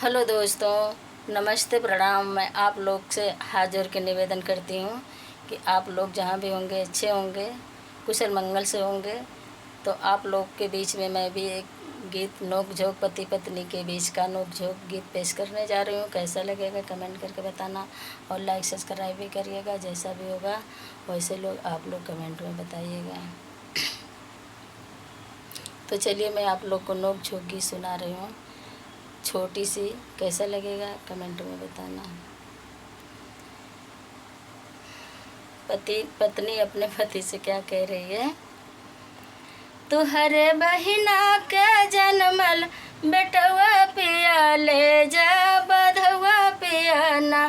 Hello दोस्तों, नमस्ते, प्रणाम। मैं आप लोग से हाथ जोड़ के निवेदन करती हूँ कि आप लोग जहाँ भी होंगे अच्छे होंगे, कुशल मंगल से होंगे। तो आप लोग के बीच में मैं भी एक गीत नोक झोंक पति पत्नी के बीच का नोक झोंक गीत पेश करने जा रही हूँ। कैसा लगेगा कमेंट करके बताना और लाइक सब्सक्राइब भी करिएगा। जैसा भी होगा वैसे लोग आप लोग कमेंट में बताइएगा। तो चलिए मैं आप लोग को नोक झोंक गीत सुना रही हूँ, छोटी सी। कैसा लगेगा कमेंट में बताना। पत्नी अपने पति से क्या कह रही है। तुहरे बहिना के जनमल बेटवा पिया ले जा बधवा पियाना।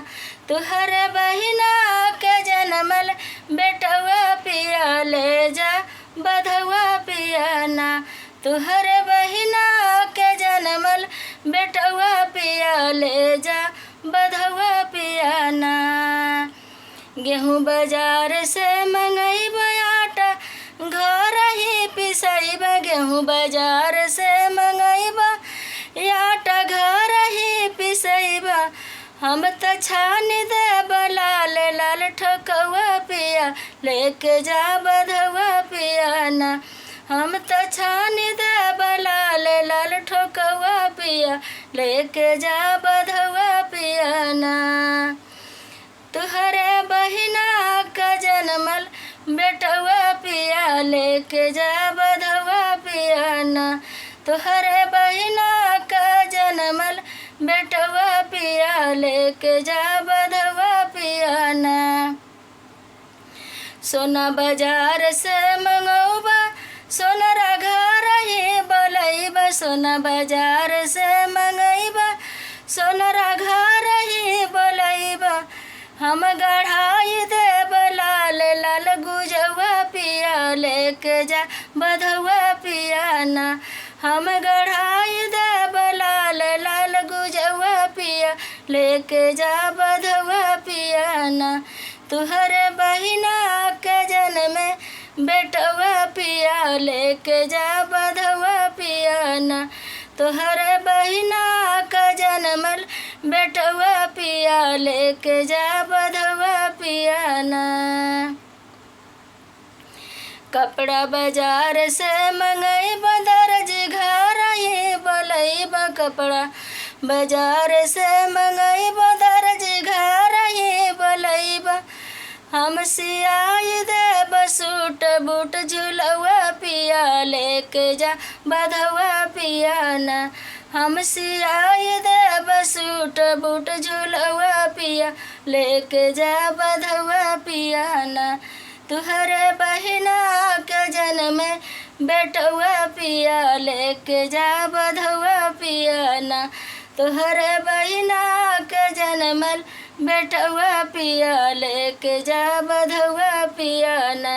तुहरे बहिना के जनमल बेटवा पिया ले जा बधवा पियाना। तुहरे बहिना के जनमल बेटवा पिया ले जा बधवा पियाना। गेहूँ बाजार से मंगईब आटा घर ही पिसईब। गेहूँ बाजार से मंगईब आटा घर ही पिसईब। हम त छान देब लाल लाल ठोकवा पिया लेके जा बधवा पियाना। हम त छान देब लाल लाल ठोकवा पिया लेके जा बधवा पियाना। तुहरे बहिना का जनमल बेटवा पिया लेके जा बधवा पियाना। तुहरे बहिना का जनमल बेटवा पिया लेके जा बधवा पियाना। सोना बाजार से मंगौबा सोनरा घर ही बोलैबा। सोना बाजार से मंगैबा सोनरा घर ही बोलैबा। हम गढ़ाई देब लाल लाल गुजवा पिया लेके जा बधवा पियाना। हम गढ़ाई देब लाल लाल गुजवा पिया लेके जा बधवा पियाना। तुहरे बहिना के जनमे बेटवा पिया लेके जा बधवा पियाना। तुहरे बहिना का जनमल बेटवा पिया लेके जा बधवा पियाना। कपड़ा बाजार से मंगईब दर्ज घर ही बोलईब। कपड़ा बाजार से मंगईब दर्ज घर ही बोलईब। हम सियाई देब सूट बूट झुलवा पिया लेके जा बधवा पियाना। हम सियाई देब सूट बूट झुलवा पिया लेके जा बधवा पियाना। तुहरे बहिना के जनमे बेटवा पिया लेके जा बधवा पियाना। तुहरे बहिना के जनमल बेटवा पिया लेके जा बधवा पियाना।